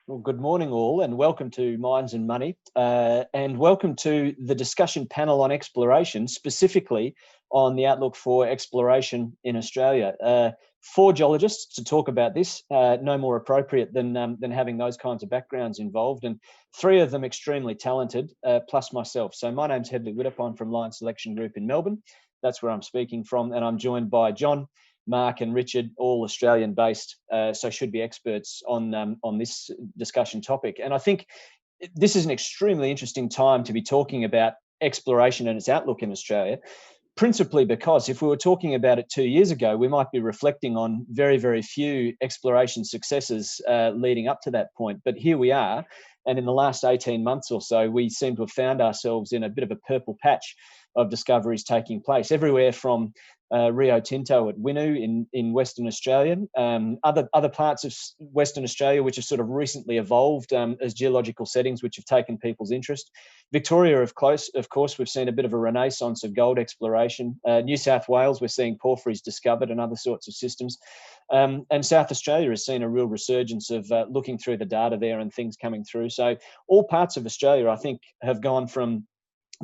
Well, good morning all, and welcome to Mines and Money, and welcome to the discussion panel on exploration, specifically on the outlook for exploration in Australia. Four geologists to talk about this, no more appropriate than having those kinds of backgrounds involved, and three of them extremely talented, plus myself. So my name's Hedley Widdup. I'm from Lion Selection Group in Melbourne. That's where I'm speaking from, and I'm joined by John, Mark and Richard, all Australian based, so should be experts on this discussion topic. And I think this is an extremely interesting time to be talking about exploration and its outlook in Australia, principally because if we were talking about it 2 years ago, we might be reflecting on very, very few exploration successes leading up to that point. But here we are, and in the last 18 months or so, we seem to have found ourselves in a bit of a purple patch of discoveries taking place everywhere from Rio Tinto at Widdup in Western Australia, other parts of Western Australia which have sort of recently evolved as geological settings which have taken people's interest. Victoria, of course, we've seen a bit of a renaissance of gold exploration. New South Wales, we're seeing porphyries discovered and other sorts of systems. And South Australia has seen a real resurgence of looking through the data there and things coming through. So all parts of Australia, I think, have gone from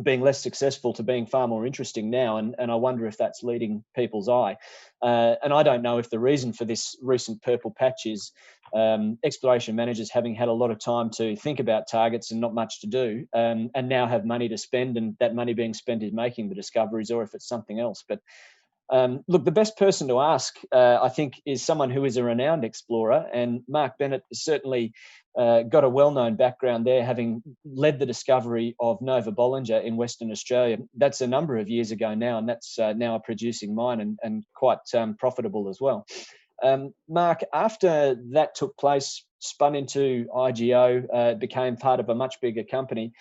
being less successful to being far more interesting now, and I wonder if that's leading people's eye. And I don't know if the reason for this recent purple patch is exploration managers having had a lot of time to think about targets and not much to do, and now have money to spend, and that money being spent is making the discoveries, or if it's something else. But look, the best person to ask, I think, is someone who is a renowned explorer, and Mark Bennett has certainly got a well-known background there, having led the discovery of Nova Bollinger in Western Australia. That's a number of years ago now, and that's now a producing mine and quite profitable as well. Mark, after that took place, spun into IGO, became part of a much bigger company,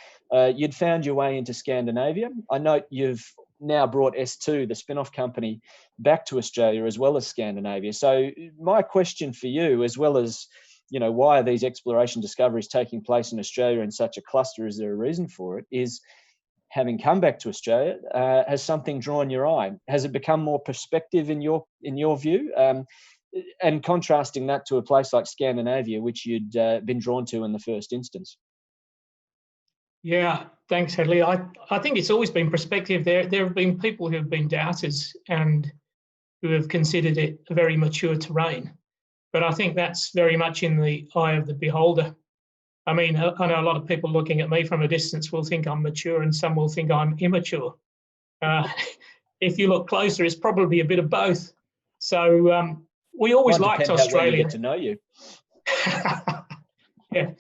you'd found your way into Scandinavia. I note you've now brought S2, the spin-off company, back to Australia as well as Scandinavia. So my question for you, as well as, you know, why are these exploration discoveries taking place in Australia in such a cluster? Is there a reason for it? Is, having come back to Australia, has something drawn your eye? Has it become more prospective in your view? And contrasting that to a place like Scandinavia, which you'd been drawn to in the first instance. Yeah, thanks, Hedley. I think it's always been prospective. There have been people who have been doubters and who have considered it a very mature terrain. But I think that's very much in the eye of the beholder. I mean, I know a lot of people looking at me from a distance will think I'm mature and some will think I'm immature. If you look closer, it's probably a bit of both. So we always liked Australia. Get to know you. Yeah,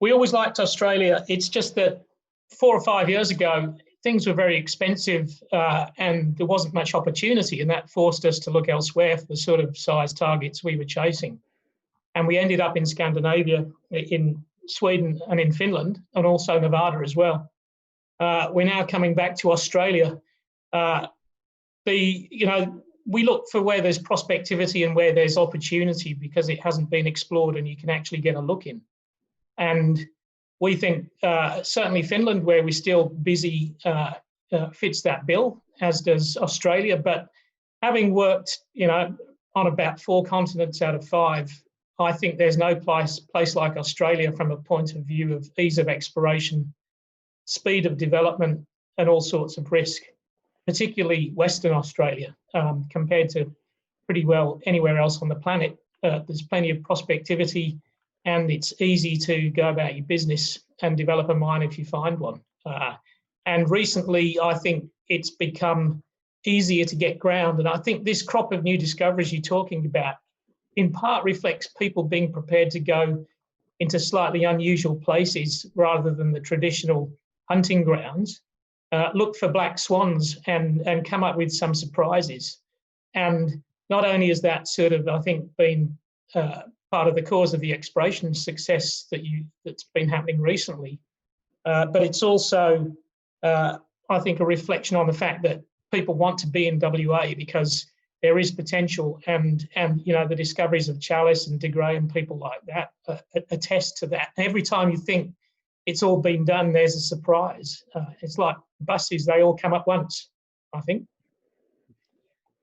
we always liked Australia. It's just that 4 or 5 years ago, things were very expensive and there wasn't much opportunity, and that forced us to look elsewhere for the sort of size targets we were chasing. And we ended up in Scandinavia, in Sweden and in Finland, and also Nevada as well. We're now coming back to Australia. We look for where there's prospectivity and where there's opportunity because it hasn't been explored and you can actually get a look in. And we think certainly Finland, where we're still busy, fits that bill, as does Australia. But having worked, on about 4 continents out of 5, I think there's no place like Australia from a point of view of ease of exploration, speed of development, and all sorts of risk, particularly Western Australia, compared to pretty well anywhere else on the planet. There's plenty of prospectivity, and it's easy to go about your business and develop a mine if you find one. And recently, I think it's become easier to get ground. And I think this crop of new discoveries you're talking about, in part reflects people being prepared to go into slightly unusual places rather than the traditional hunting grounds, look for black swans and come up with some surprises. And not only has that sort of, I think, been part of the cause of the exploration success that's been happening recently, but it's also, I think, a reflection on the fact that people want to be in WA because there is potential, and the discoveries of Chalice and De Grey and people like that attest to that. Every time you think it's all been done, there's a surprise. It's like buses, they all come up once, I think.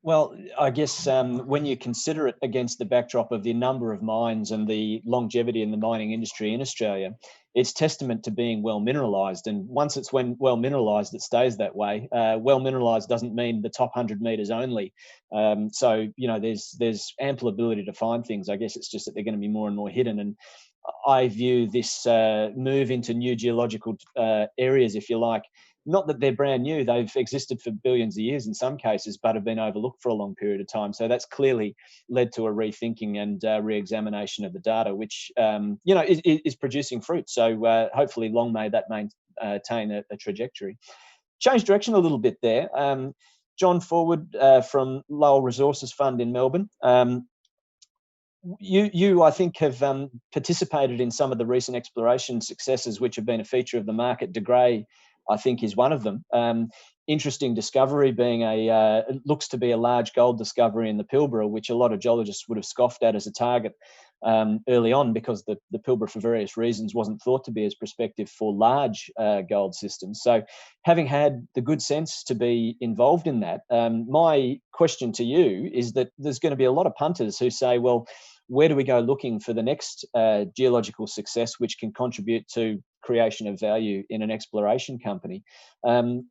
Well, I guess when you consider it against the backdrop of the number of mines and the longevity in the mining industry in Australia, it's testament to being well mineralised. And once it's well mineralised, it stays that way. Well mineralised doesn't mean the top 100 metres only. So, there's ample ability to find things. I guess it's just that they're going to be more and more hidden. And I view this move into new geological areas, if you like, not that they're brand new, they've existed for billions of years in some cases, but have been overlooked for a long period of time. So that's clearly led to a rethinking and re-examination of the data, which, is producing fruit. So hopefully long may that maintain a trajectory. Change direction a little bit there. John Forwood from Lowell Resources Fund in Melbourne. You, I think, have participated in some of the recent exploration successes, which have been a feature of the market. De Grey, I think, is one of them. Interesting discovery, being it looks to be a large gold discovery in the Pilbara, which a lot of geologists would have scoffed at as a target early on, because the Pilbara, for various reasons, wasn't thought to be as prospective for large gold systems. So having had the good sense to be involved in that, my question to you is that there's going to be a lot of punters who say, well, where do we go looking for the next geological success which can contribute to creation of value in an exploration company?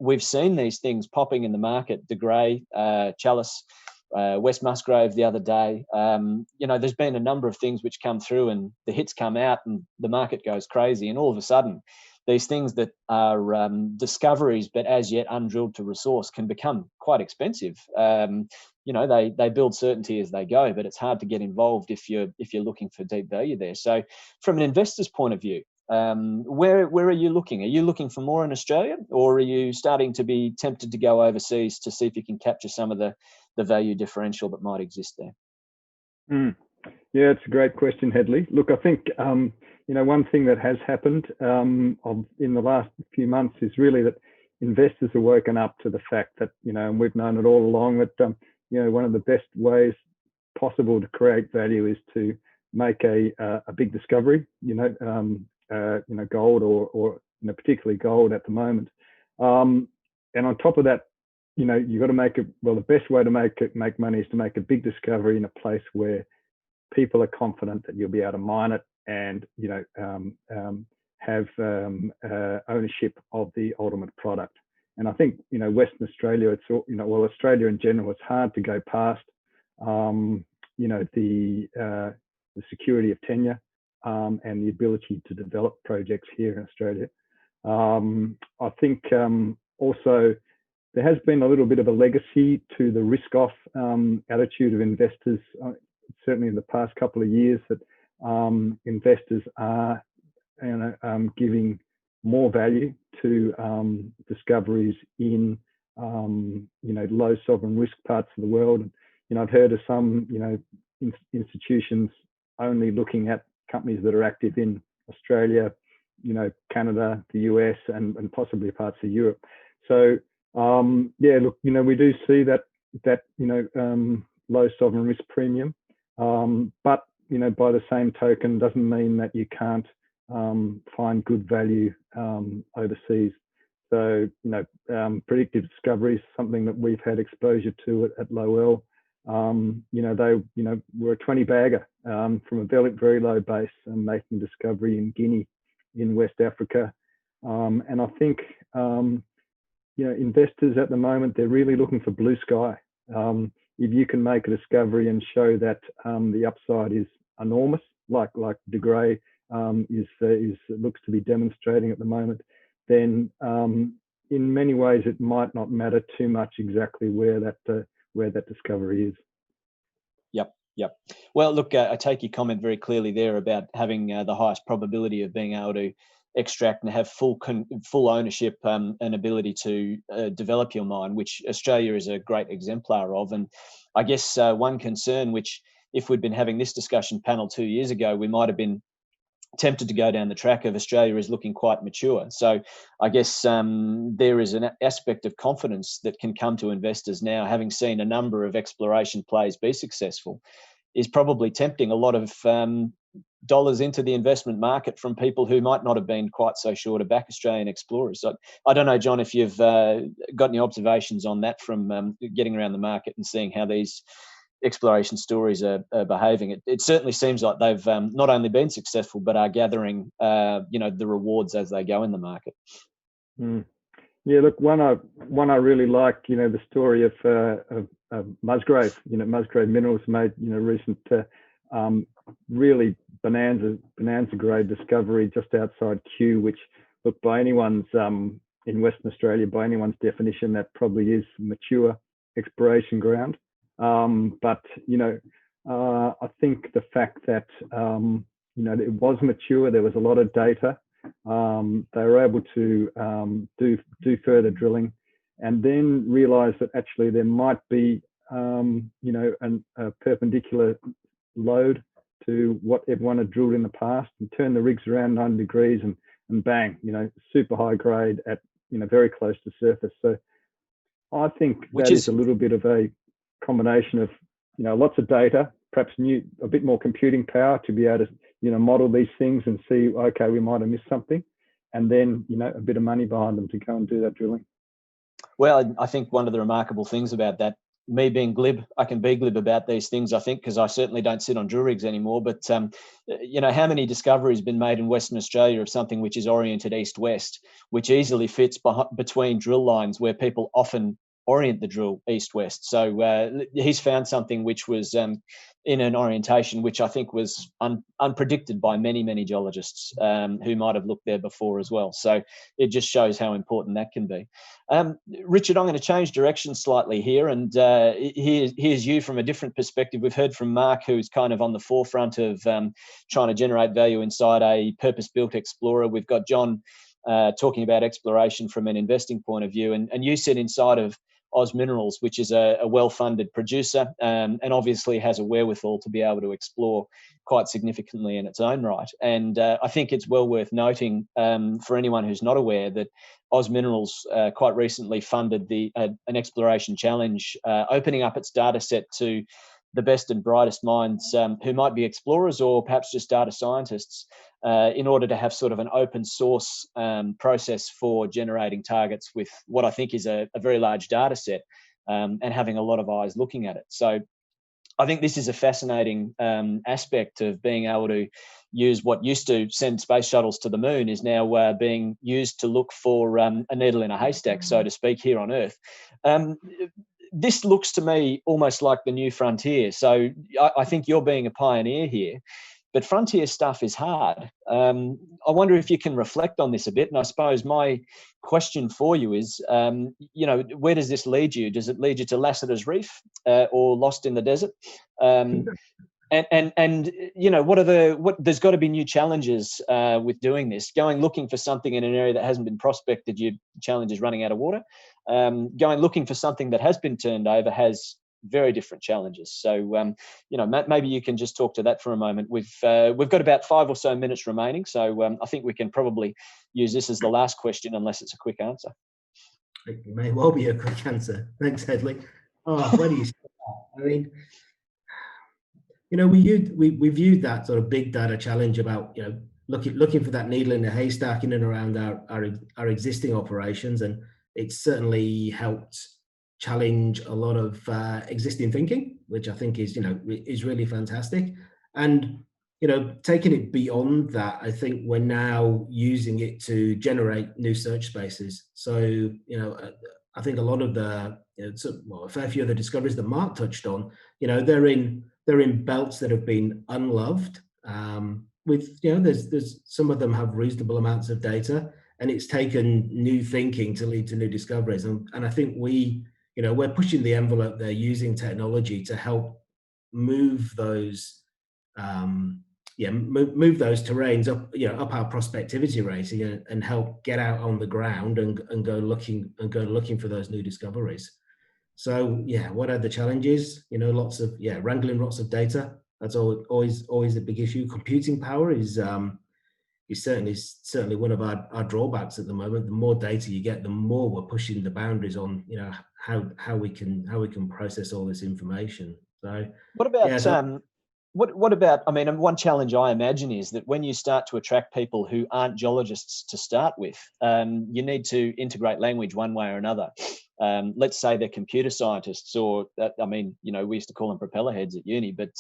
We've seen these things popping in the market, De Grey, Chalice, West Musgrave the other day. There's been a number of things which come through and the hits come out and the market goes crazy. And all of a sudden, these things that are discoveries but as yet undrilled to resource can become quite expensive. They build certainty as they go, but it's hard to get involved if you're looking for deep value there. So from an investor's point of view, where are you looking? Are you looking for more in Australia, or are you starting to be tempted to go overseas to see if you can capture some of the value differential that might exist there? Yeah, it's a great question, Hedley. Look, I think one thing that has happened in the last few months is really that investors are woken up to the fact that, and we've known it all along, that one of the best ways possible to create value is to make a big discovery, gold or particularly gold at the moment. And on top of that, you've got to make it, well, the best way to make money is to make a big discovery in a place where people are confident that you'll be able to mine it and, have ownership of the ultimate product. And I think, Western Australia, Australia in general, it's hard to go past, the security of tenure and the ability to develop projects here in Australia. I think also there has been a little bit of a legacy to the risk-off attitude of investors, certainly in the past couple of years, that investors are giving more value to discoveries in low sovereign risk parts of the world. I've heard of some institutions only looking at companies that are active in Australia, Canada, the US, and possibly parts of Europe. So we do see that low sovereign risk premium, but by the same token, doesn't mean that you can't find good value overseas. So predictive discovery is something that we've had exposure to at Lowell. They were a 20 bagger from a very, very low base and making discovery in Guinea in West Africa. And I think investors at the moment, they're really looking for blue sky. If you can make a discovery and show that the upside is enormous, like De Grey looks to be demonstrating at the moment, then in many ways it might not matter too much exactly where that discovery is. Yep. Well, look, I take your comment very clearly there about having the highest probability of being able to extract and have full ownership and ability to develop your mine, which Australia is a great exemplar of. And I guess one concern, which if we'd been having this discussion panel 2 years ago, we might have been tempted to go down the track of Australia is looking quite mature. So I guess there is an aspect of confidence that can come to investors now, having seen a number of exploration plays be successful, is probably tempting a lot of dollars into the investment market from people who might not have been quite so sure to back Australian explorers. So I don't know, John, if you've got any observations on that from getting around the market and seeing how these exploration stories are behaving. It certainly seems like they've not only been successful, but are gathering, the rewards as they go in the market. Mm. Yeah, look, one I really like, the story of Musgrave. Musgrave Minerals made, recent really bonanza grade discovery just outside Kew, which, look, by anyone's in Western Australia, by anyone's definition, that probably is mature exploration ground. But I think the fact that it was mature, there was a lot of data. They were able to do further drilling, and then realise that actually there might be a perpendicular load to what everyone had drilled in the past, and turn the rigs around 90 degrees and bang, super high grade at very close to surface. So I think that is a little bit of a combination of lots of data, perhaps a bit more computing power to be able to model these things and see, okay, we might have missed something, and then a bit of money behind them to go and do that drilling. Well, I think one of the remarkable things about that, me being glib, I can be glib about these things, I think, because I certainly don't sit on drill rigs anymore. But, how many discoveries have been made in Western Australia of something which is oriented east-west, which easily fits between drill lines where people often orient the drill east-west. So he's found something which was in an orientation which I think was unpredicted by many, many geologists who might have looked there before as well. So it just shows how important that can be. Richard, I'm going to change direction slightly here, and here's you from a different perspective. We've heard from Mark, who's kind of on the forefront of trying to generate value inside a purpose-built explorer. We've got John talking about exploration from an investing point of view, and you sit inside of Oz Minerals, which is a well-funded producer and obviously has a wherewithal to be able to explore quite significantly in its own right. And I think it's well worth noting for anyone who's not aware that Oz Minerals quite recently funded an exploration challenge, opening up its data set to the best and brightest minds who might be explorers or perhaps just data scientists in order to have sort of an open source process for generating targets with what I think is a very large data set and having a lot of eyes looking at it. So I think this is a fascinating aspect of being able to use what used to send space shuttles to the moon is now being used to look for a needle in a haystack, so to speak, here on Earth. This looks to me almost like the new frontier. So I think you're being a pioneer here, but frontier stuff is hard. I wonder if you can reflect on this a bit. And I suppose my question for you is, where does this lead you? Does it lead you to Lassiter's Reef or Lost in the Desert? And there's got to be new challenges with doing this. Going looking for something in an area that hasn't been prospected, your challenge is running out of water. Going looking for something that has been turned over has very different challenges. So, maybe you can just talk to that for a moment. We've got about 5 or so minutes remaining, so I think we can probably use this as the last question, unless it's a quick answer. It may well be a quick answer. Thanks, Hedley. Oh, where do you start? I mean, we viewed that sort of big data challenge about looking for that needle in the haystack in and around our existing operations, and it's certainly helped challenge a lot of existing thinking, which I think is really fantastic. And taking it beyond that, I think we're now using it to generate new search spaces. So I think a lot of a fair few of the discoveries that Mark touched on, they're in belts that have been unloved. There's some of them have reasonable amounts of data, and it's taken new thinking to lead to new discoveries. And I think we're pushing the envelope there, using technology to help move those move those terrains up our prospectivity rating and help get out on the ground and go looking for those new discoveries. So what are the challenges? Lots of wrangling lots of data. That's always a big issue. Computing power is certainly one of our drawbacks at the moment. The more data you get, the more we're pushing the boundaries on how we can process all this information. So what about What about, I mean, one challenge I imagine is that when you start to attract people who aren't geologists to start with, you need to integrate language one way or another. Let's say they're computer scientists, or I mean, you know, we used to call them propeller heads at uni, but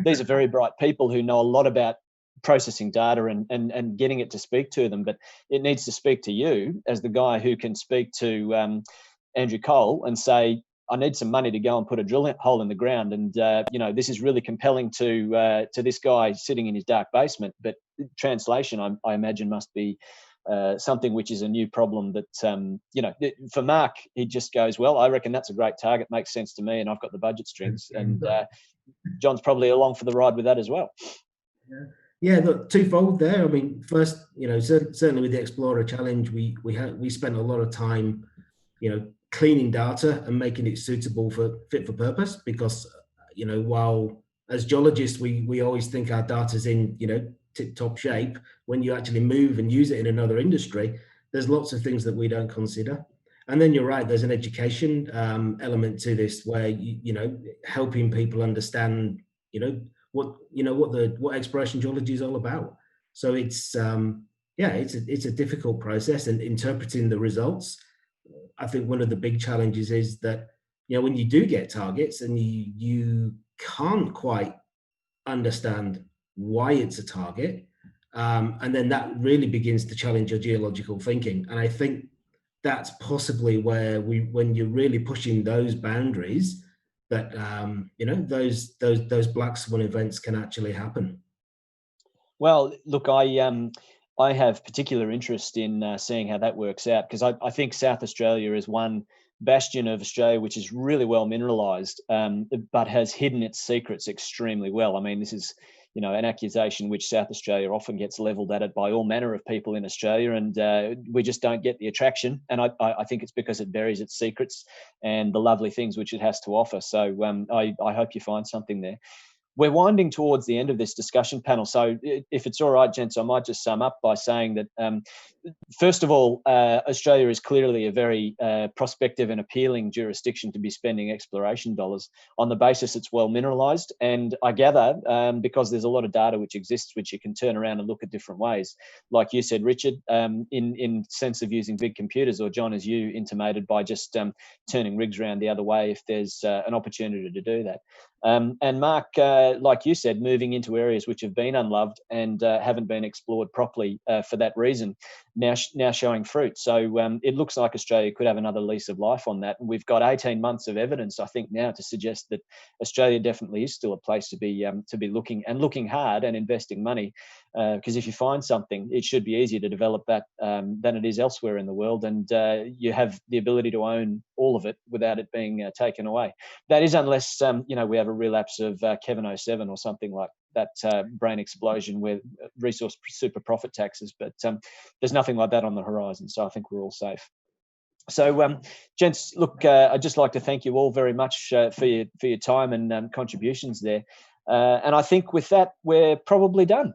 these are very bright people who know a lot about processing data and getting it to speak to them, but it needs to speak to you as the guy who can speak to Andrew Cole and say, I need some money to go and put a drill hole in the ground, and you know, this is really compelling to this guy sitting in his dark basement. But translation, I imagine, must be something which is a new problem. That you know, for Mark, he just goes, well, I reckon that's a great target, makes sense to me, and I've got the budget strings. And John's probably along for the ride with that as well. Yeah, look, twofold there. I mean, first, you know, certainly with the Explorer Challenge, we spent a lot of time, you know, cleaning data and making it suitable for fit for purpose, because, you know, while as geologists we always think our data's in, you know, tip-top shape, when you actually move and use it in another industry, there's lots of things that we don't consider. And then you're right, there's an education element to this, where you know, helping people understand, you know, what exploration geology is all about. So it's yeah, it's a difficult process, and interpreting the results. I think one of the big challenges is that, you know, when you do get targets and you can't quite understand why it's a target, and then that really begins to challenge your geological thinking. And I think that's possibly where when you're really pushing those boundaries, that you know, those black swan events can actually happen. Well, look, I have particular interest in seeing how that works out, because I think South Australia is one bastion of Australia which is really well mineralised, but has hidden its secrets extremely well. I mean, this is, you know, an accusation which South Australia often gets levelled at it by all manner of people in Australia, and we just don't get the attraction. And I think it's because it buries its secrets and the lovely things which it has to offer. So I hope you find something there. We're winding towards the end of this discussion panel. So if it's all right, gents, I might just sum up by saying that, first of all, Australia is clearly a very prospective and appealing jurisdiction to be spending exploration dollars on the basis it's well mineralised. And I gather, because there's a lot of data which exists, which you can turn around and look at different ways. Like you said, Richard, in sense of using big computers, or John, as you intimated, by just turning rigs around the other way if there's an opportunity to do that. And Mark, like you said, moving into areas which have been unloved and haven't been explored properly for that reason, now showing fruit. So it looks like Australia could have another lease of life on that. And we've got 18 months of evidence, I think, now to suggest that Australia definitely is still a place to be looking hard and investing money. Because if you find something, it should be easier to develop that than it is elsewhere in the world, and you have the ability to own all of it without it being taken away. That is, unless you know, we have a relapse of Kevin 07 or something like that, brain explosion with resource super profit taxes. But there's nothing like that on the horizon, so I think we're all safe. So, gents, look, I'd just like to thank you all very much for your time and contributions there. And I think with that, we're probably done.